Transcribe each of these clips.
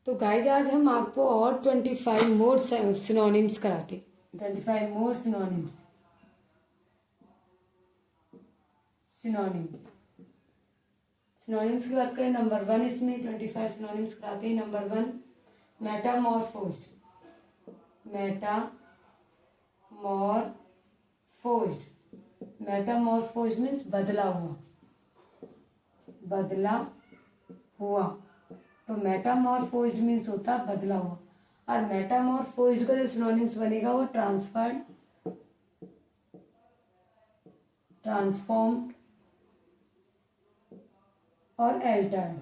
तो गाइज आज हम आपको और 25 मोर सिनोनिम्स कराते 25 मोर सिनोनिम्स सिनोनिम्स सिनोनिम्स की बात करें नंबर 1 इसमें 25 सिनोनिम्स कराते हैं। नंबर 1 मेटामॉर्फोज्ड मेटामॉर्फोज्ड मीन्स बदला हुआ। तो मेटामॉर्फोज्ड मीन्स होता बदला हुआ। और मेटामॉर्फोज्ड का जो सिनोनिम्स बनेगा वो ट्रांसफर्ड, ट्रांसफॉर्म्ड और एल्टर्ड।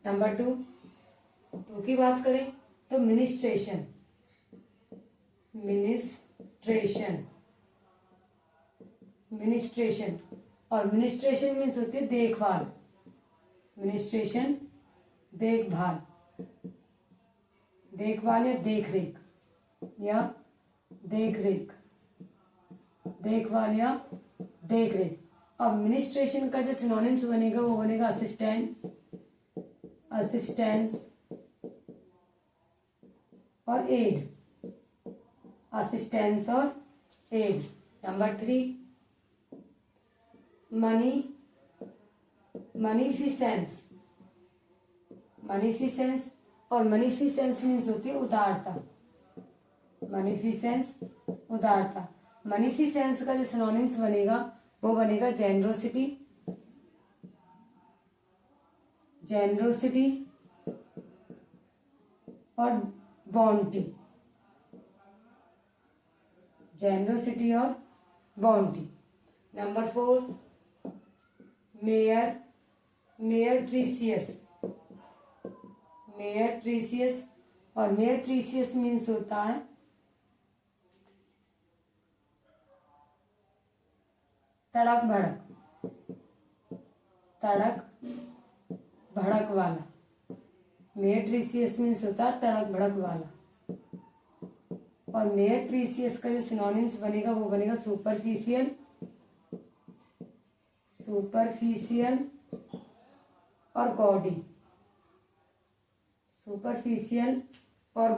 नंबर 2 की बात करें तो मिनिस्ट्रेशन और मिनिस्ट्रेशन मीन्स होती है देखभाल। मिनिस्ट्रेशन देखभाल या देखरेख और मिनिस्ट्रेशन का जो सिनोनिम्स बनेगा वो बनेगा असिस्टेंस और एड। नंबर 3 मनीफिसेंस और मनीफिसेंस मीन्स होती है उदारता। मनीफिसेंस का जो सिनोनिम्स बनेगा वो बनेगा जेनरोसिटी और बॉन्टी। नंबर 4 मेयर ट्रीसियस और मेयर ट्रीसियस मीन्स होता है तड़क भड़क वाला। मेयर ट्रीसियस मीन्स होता है तड़क भड़क वाला। और मेयर ट्रीसियस का जो सिनोनिम्स बनेगा वो बनेगा सुपरफिशियल और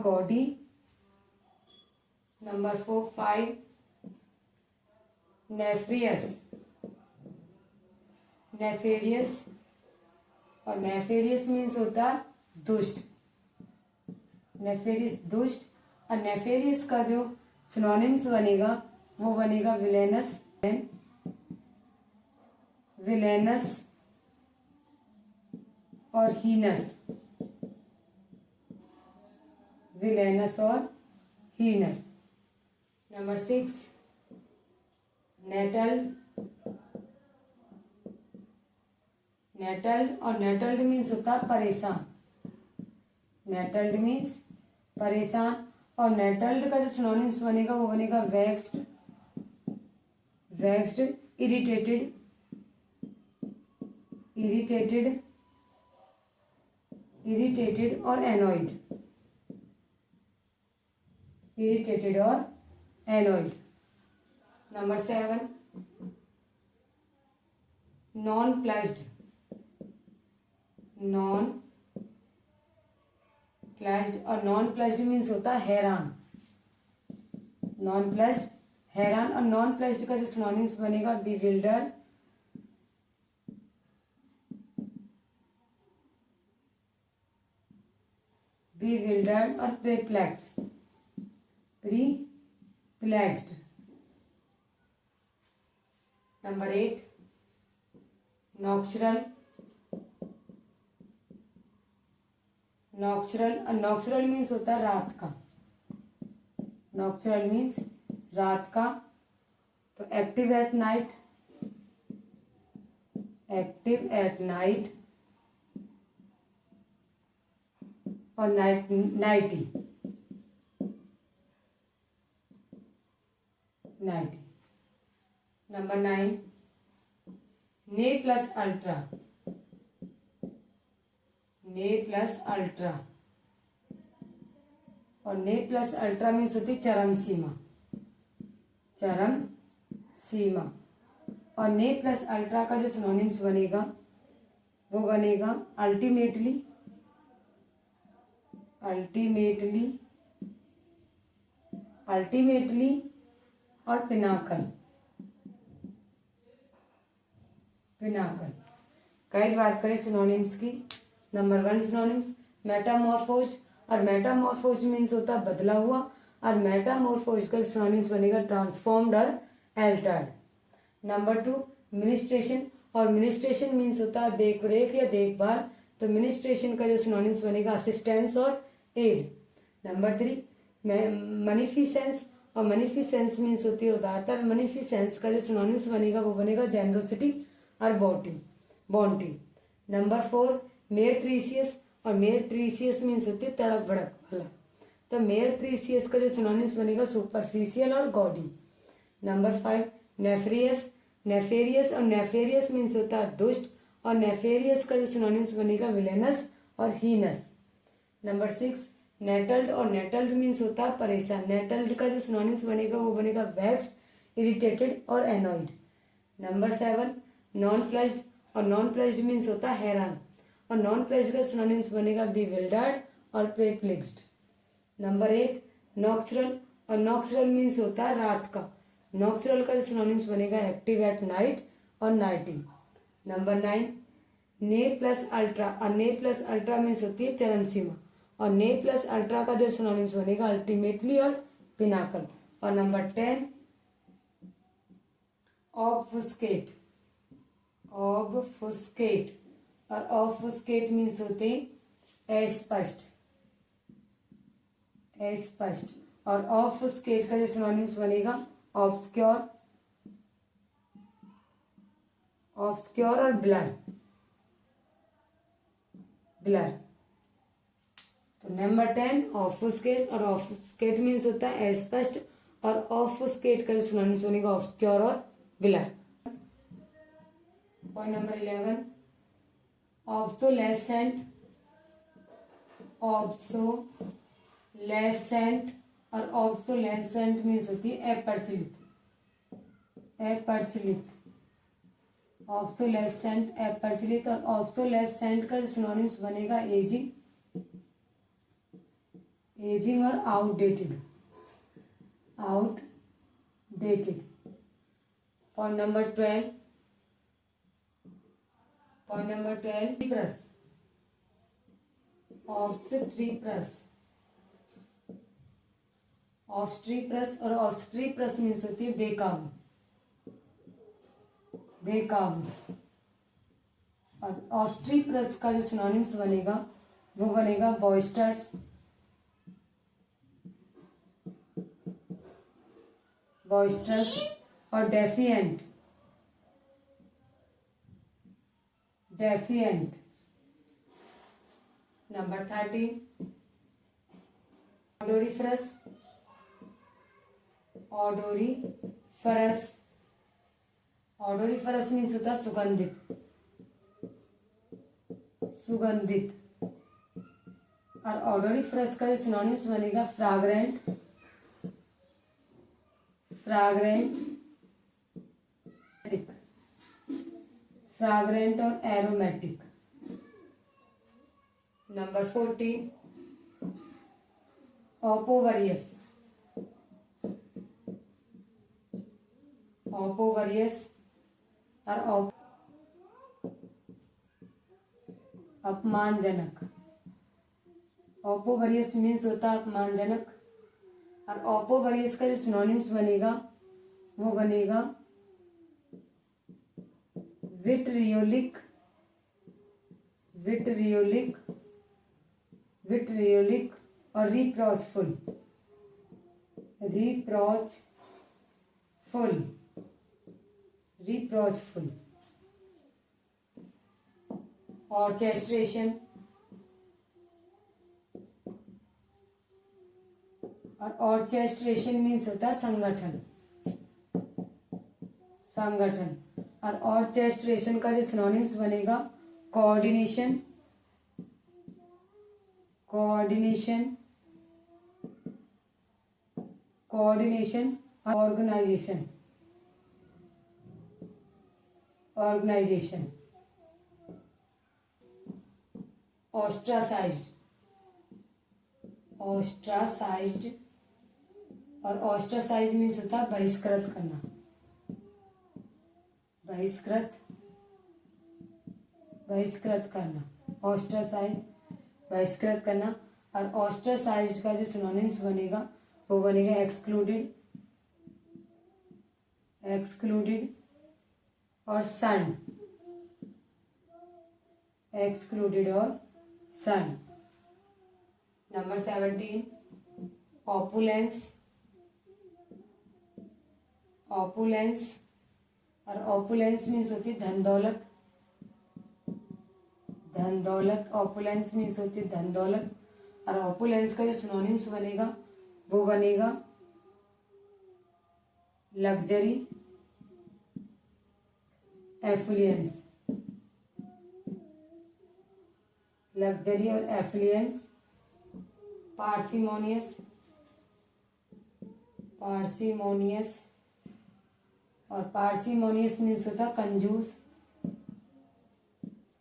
गॉडी। नंबर 5 नेफेरियस और नेफेरियस मीन्स होता है दुष्ट। और नेफेरियस का जो सिनोनिम्स बनेगा वो बनेगा विलेनस और हीनस। नंबर 6 नेटल्ड और नेटल्ड मीन्स होता है परेशान। और नेटल्ड का जो सिनोनिम्स बनेगा वो बनेगा वेक्स्ड, इरिटेटेड और एनॉयड। नंबर 7 नॉन प्लस्ड और नॉन प्लस्ड मीन्स होता है हैरान। और नॉन प्लस्ड का जो सिनोनिम्स बनेगा बिविल्डर, और perplexed। नंबर 8 नॉक्चुरल मीन्स होता है रात का। तो एक्टिव एट नाइट और नाइटी। नंबर 9 ने प्लस अल्ट्रा और ने प्लस अल्ट्रा मीन्स होती चरम सीमा। और ने प्लस अल्ट्रा का जो सिनोनिम्स बनेगा वो बनेगा अल्टीमेटली, अल्टीमेटली, अल्टीमेटली और पिनाकल, पिनाकल। गाइस बात करें सिनोनिम्स की। नंबर 1 सिनोनिम्स मेटामॉर्फोज, और मेटामॉर्फोज मीन्स होता है बदला हुआ, और मेटामॉर्फोज का सिनोनिम्स बनेगा ट्रांसफॉर्म्ड और एल्टर्ड। नंबर 2 मिनिस्ट्रेशन, और मिनिस्ट्रेशन मीन्स होता है देख रेख या देखभाल, तो मिनिस्ट्रेशन का जो सिनोनिम्स बनेगा असिस्टेंस और एड। नंबर 3 मनीफिसेंस, और मनीफिसेंस मीन्स होती है उदारता, मनीफिसेंस का जो सिनोनिम्स बनेगा वो बनेगा जेनरोसिटी और बॉन्टी। नंबर 4 मेरिट्रीसियस, और मेरिट्रीसियस मीन्स होती है तड़क भड़क वाला, तो मेरिट्रीसियस का जो सिनोनिम्स बनेगा सुपरफिशियल और गॉडी। नंबर 5 नेफरियस, नेफेरियस, और नेफेरियस मीन्स होता है दुष्ट, और नेफेरियस का जो सिनोनिम्स बनेगा विलेनस और हीनस। नंबर 6 नेटल्ड, और नेटल्ड मीन्स होता है परेशान, नेटल्ड का जो सिनोनिम्स बनेगा वो बनेगा वेक्स्ड, इरिटेटेड और एनॉयड। नंबर 7 नॉन प्लेज्ड, और नॉन प्लेज्ड मीन्स होता है हैरान, और नॉन प्लेज्ड का सिनोनिम्स बनेगा बिविल्डर्ड और परप्लेक्स्ड। नंबर 8 नॉक्चुरल, और नॉक्चुरल मीन्स होता है रात का, नॉक्चुरल का जो सिनोनिम्स बनेगा एक्टिव एट नाइट और नाइटी। नंबर 9 ने प्लस अल्ट्रा, और ने प्लस अल्ट्रा मीन्स होती है चरम सीमा, और ने प्लस अल्ट्रा का जो सिनोनिम्स बनेगा अल्टीमेटली और पिनाकल। और नंबर 10 ऑब्फुस्केट, ऑब्फुस्केट, और ऑब्फुस्केट मीन्स होते हैं अस्पष्ट, अस्पष्ट, और ऑब्फुस्केट का जो सिनोनिम्स बनेगा ऑब्सक्योर, ऑब्सक्योर और ब्लर, ब्लर। तो नंबर 10 ऑब्फुस्केट, और ऑब्फुस्केट मीन्स होता है अस्पष्ट, और ऑब्फुस्केट का जो सिनोनिम्स बनेगा ऑब्सक्योर और ब्लर। पॉइंट नंबर 11 ऑब्सोलेसेंट, ऑब्सोलेसेंट, और ऑब्सोलेसेंट मीन्स होती है अप्रचलित, अप्रचलित, ऑब्सोलेसेंट अप्रचलित, और ऑब्सोलेसेंट का जो सिनोनिम्स बनेगा एजिंग, एजिंग और outdated, outdated. Point number 12, point number 12 ऑब्स्ट्रीप्रस, ऑब्स्ट्रीप्रस, और ऑब्स्ट्रीप्रस मीन्स होती है बेकाबू, बेकाबू, और ऑब्स्ट्रीप्रस का जो सिनोनिम्स बनेगा वो बनेगा बॉयस्टर्स, बॉयस्टर्स और डेफिएंट, डेफिएंट। नंबर 13 ऑडोरिफरस, ऑडोरिफरस, ऑडोरिफरस मीन्स होता है सुगंधित, सुगंधित, और ऑडोरिफरस का जो सिनोनिम्स बनेगा फ्रैग्रेंट, फ्रैग्रेंट, फ्रैग्रेंट और एरोमेटिक। नंबर 14 ओपोवरियस, ओपोवरियस, और अपमानजनक, ओपोवरियस मीन्स होता है अपमानजनक, और ओपोवरियस का जो सिनोनिम्स बनेगा वो बनेगा विट्रियोलिक, विट्रियोलिक, विट्रियोलिक, और रिप्रोचफुल, रिप्रोचफुल, रिप्रोचफुल, ऑर्केस्ट्रेशन, और ऑर्केस्ट्रेशन मीन्स होता है संगठन, संगठन, और ऑर्केस्ट्रेशन का जो सिनोनिम्स बनेगा coordination, coordination, coordination, organisation, organisation, ostracised, ostracised, और ऑस्ट्रासाइज्ड मीन्स होता है बहिष्कृत करना, बहिष्कृत, बहिष्कृत करना, ऑस्ट्रासाइज बहिष्कृत करना। और ऑस्ट्रासाइज्ड का जो सिनोनिम्स बनेगा वो बनेगा एक्सक्लूडेड, एक्सक्लूडेड और सन, एक्सक्लूडेड और सन। नंबर 17 ऑपुलेंस, ऑपुलेंस, और ऑपुलेंस मीन्स होती है धन दौलत, धन दौलत, ऑपुलेंस मीन्स होती है धन दौलत। और ऑपुलेंस का जो सिनोनिम्स बनेगा वो बनेगा लग्जरी, एफ्लुएंस, लग्जरी और एफ्लुएंस, पार्सिमोनियस, पार्सिमोनियस, और पार्सिमोनियस मीन्स होता है कंजूस,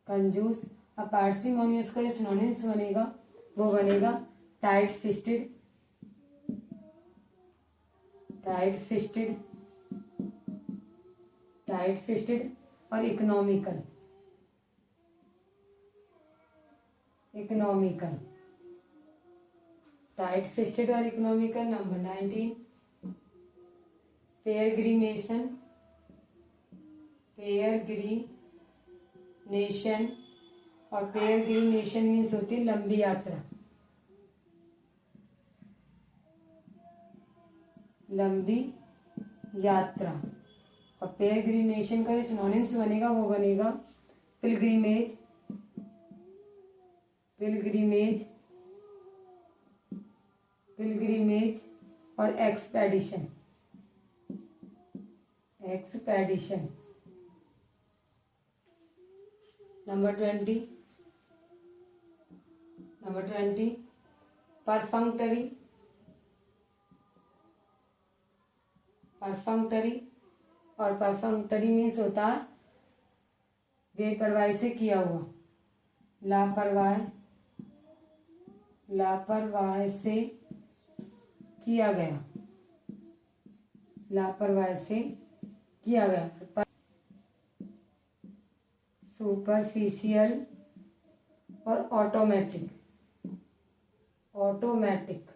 कंजूस। और पार्सिमोनियस का जो सिनोनिम्स बनेगा वो बनेगा tight fisted, tight fisted, tight fisted और इकोनॉमिकल, इकोनॉमिकल, टाइट फिस्टेड और इकोनॉमिकल। नंबर 19 पेरग्रीमेशन, पेरग्रीनेशन, और पेरग्रीनेशन मीन्स होती है लंबी यात्रा, लंबी यात्रा। और पेरग्रीनेशन का जो सिनोनिम्स बनेगा वो बनेगा पिलग्रिमेज, पिलग्रिमेज, पिलग्रिमेज और एक्सपेडिशन, एक्सपेडिशन। नंबर 20 परफंक्टरी, परफंक्टरी, और परफंक्टरी मीन्स होता है बेपरवाही से किया हुआ, लापरवाह, लापरवाही से किया गया, लापरवाही से किया गया। सुपरफिशियल और ऑटोमेटिक, ऑटोमेटिक,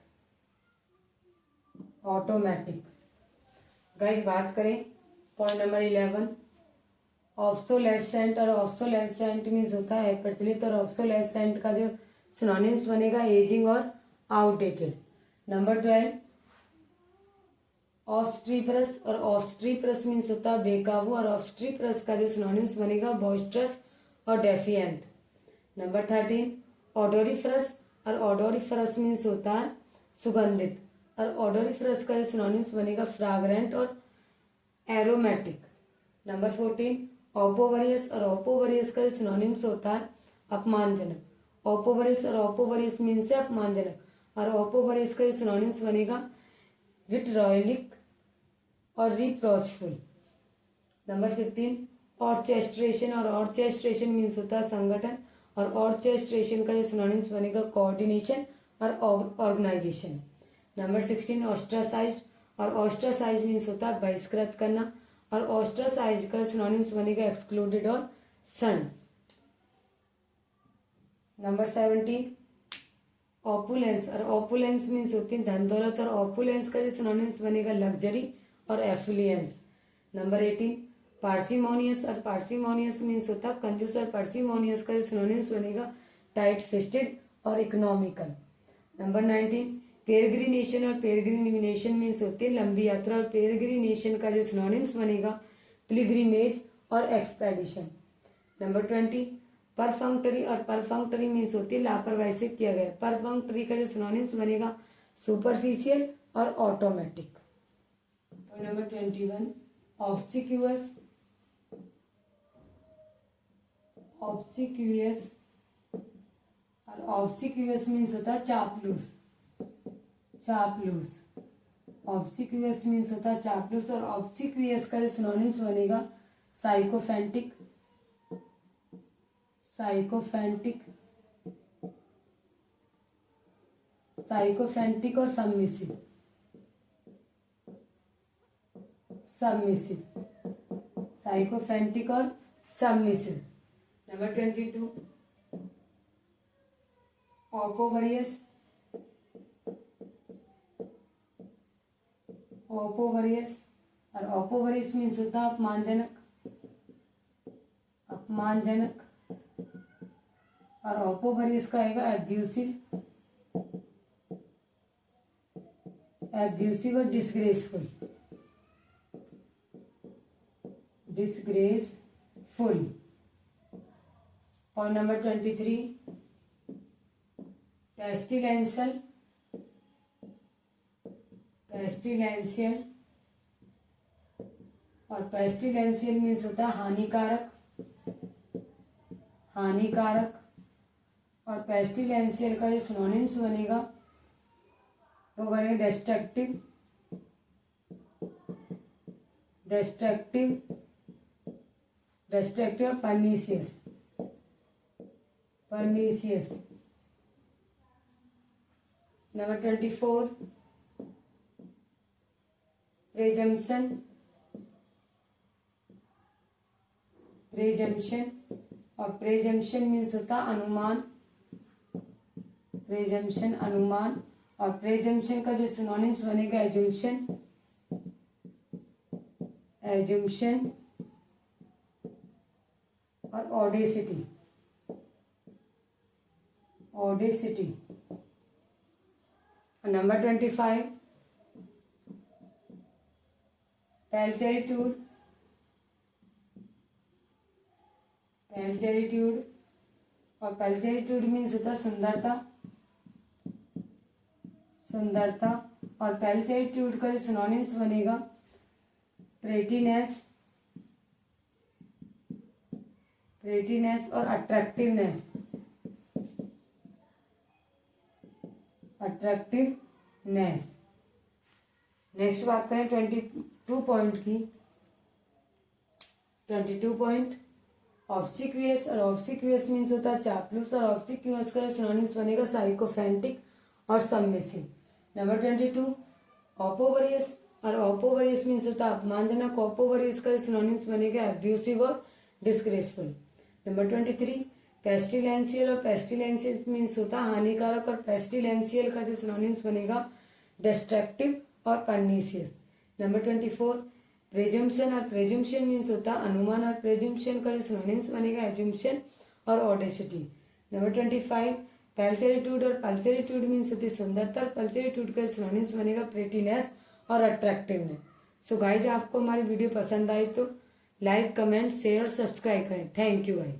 ऑटोमेटिक। गाइस बात करें पॉइंट नंबर 11 ऑब्सोलेसेंट, और ऑब्सोलेसेंट मीन्स होता है प्रचलित, और ऑब्सोलेसेंट का जो सिनोनिम्स बनेगा एजिंग और आउटडेटेड। नंबर 12 ऑब्स्ट्रीपरस, और ऑब्स्ट्रीपरस मीन्स होता है बेकाबू, और ऑब्स्ट्रीपरस का जो सिनोनिम्स बनेगा बॉइस्टरस और डेफिएंट। नंबर 13 ऑडोरिफरस, और ऑडोरिफरस मीन्स होता है सुगंधित, और ऑडोरिफरस का जो सिनोनिम्स बनेगा फ्रैग्रेंट और एरोमेटिक। नंबर 14 ओपोवरियस, और ओपोवरियस का जो सिनोनिम्स होता है अपमानजनक, ओपोवरियस और ओपोवरियस मीन्स से अपमानजनक, और ओपोवरियस का जो सिनोनिम्स बनेगा विट्रॉयलिक और रिप्रोचफुल। नंबर 15 ऑर्केस्ट्रेशन, और ऑर्केस्ट्रेशन मीन्स होता है संगठन, और ऑर्केस्ट्रेशन का जो सिनोनिम्स बनेगा कोऑर्डिनेशन और ऑर्गेनाइजेशन। नंबर 16 ऑस्ट्रासाइज्ड, और ऑस्ट्रासाइज मीन्स होता है बहिष्कृत करना, और ऑस्ट्रासाइज का सिनोनिम्स बनेगा एक्सक्लूडेड और सन। नंबर 17 ऑपुलेंस, और ऑपुलेंस मीन्स होती है धन दौलत, और ऑपुलेंस का जो सिनोनिम्स बनेगा लग्जरी और एफ्लुएंस। नंबर 18 पार्सिमोनियस, और पार्सिमोनियस मीन्स होता है कंजूस, और पार्सिमोनियस का जो सिनोनिम्स बनेगा टाइट फिस्टेड और इकोनॉमिकल। नंबर 19 पेरग्रीनेशन, और पेरग्रीनेशन मीन्स होती है लंबी यात्रा, और पेरग्रीनेशन का जो सिनोनिम्स बनेगा पिलग्रिमेज और एक्सपेडिशन। नंबर 20 परफंक्टरी, और परफंक्टरी मीन्स होती है लापरवाही से किया गया, परफंक्टरी का जो सिनोनिम्स बनेगा सुपरफिशियल और ऑटोमेटिक। नंबर 21 ऑब्सिक्यूअस, ऑब्सिक्यूअस, और ऑब्सिक्यूअस मीन्स होता है चापलूस, चापलूस, ऑब्सिक्यूअस मीन्स होता है चापलूस, और ऑब्सिक्यूअस का जो सिनोनिम्स बनेगा साइकोफेंटिक, साइकोफेंटिक, साइकोफेंटिक और सबमिसिव, सबमिसिव, साइकोफेंटिक और सबमिसिव। नंबर 22 ओपोवरियस, ओपोवरियस और ओपोवरियस मीन्स होता है अपमानजनक, अपमानजनक, और ओपोवरियस का आएगा एब्यूसिव, एब्यूसिव और डिसग्रेसफुल, डिसग्रेसफुल। पॉइंट नंबर 23 पेस्टिलेंशियल, पेस्टिलेंशियल और पेस्टिलेंशियल मीन्स होता है हानिकारक, हानिकारक, और पेस्टिलेंशियल का जो सिनोनिम्स बनेगा वो बनेगा डिस्ट्रक्टिव, डिस्ट्रक्टिव, डिस्ट्रक्टिव और परनीशियस, परनीशियस। नंबर 24 प्रेजम्पशन, प्रेजम्पशन और प्रेजम्पशन मीन्स होता अनुमान, प्रेजम्पशन अनुमान, और प्रेजम्पशन का जो सिनोनिम्स बनेगा एजम्पशन, एजम्पशन और ऑडेसिटी, ऑडेसिटी। नंबर 25 पैल्चेरिट्यूड, पैल्चेरिट्यूड और पैल्चेरिट्यूड मीन्स होता सुंदरता, सुंदरता, और पैल्चेरिट्यूड का जो सिनोनिम्स बनेगा प्रेटीनेस, प्रेटीनेस और अट्रैक्टिवनेस, अट्रैक्टिवनेस। नेक्स्ट बात करें 22 पॉइंट की। 22 पॉइंट ऑब्सिक्वियस, और ऑब्सिक्वियस मीन्स होता है चापलूस, और ऑब्सिक्वियस का सिनोनिम्स बनेगा साइकोफेंटिक और सबमिसिव। नंबर 22 ओपोवरियस, और ओपोवरियस मीन्स होता है अपमानजनक, ओपोवरियस का सिनोनिम्स बनेगा एब्यूसिव और डिस्ग्रेसफुल। नंबर 23 पेस्टिलेंशियल, और पेस्टिलेंशियल मीन्स होता है हानिकारक, और पेस्टिलेंशियल का जो सिनोनिम्स बनेगा डिस्ट्रक्टिव और परनीशियस। नंबर 24 प्रेजम्पशन, और प्रेजम्पशन मीन्स होता है अनुमान, और प्रेजम्पशन का जो सिनोनिम्स बनेगा एजम्पशन और ऑडेसिटी। नंबर 25 पैल्चेरिट्यूड, और पैल्चेरिट्यूड मीन्स होती है सुंदरता, और पैल्चेरिट्यूड का सिनोनिम्स बनेगा प्रेटीनेस और अट्रैक्टिवनेस। सो गाइज आपको हमारी वीडियो पसंद आई तो लाइक, कमेंट, शेयर और सब्सक्राइब करें। Thank you guys.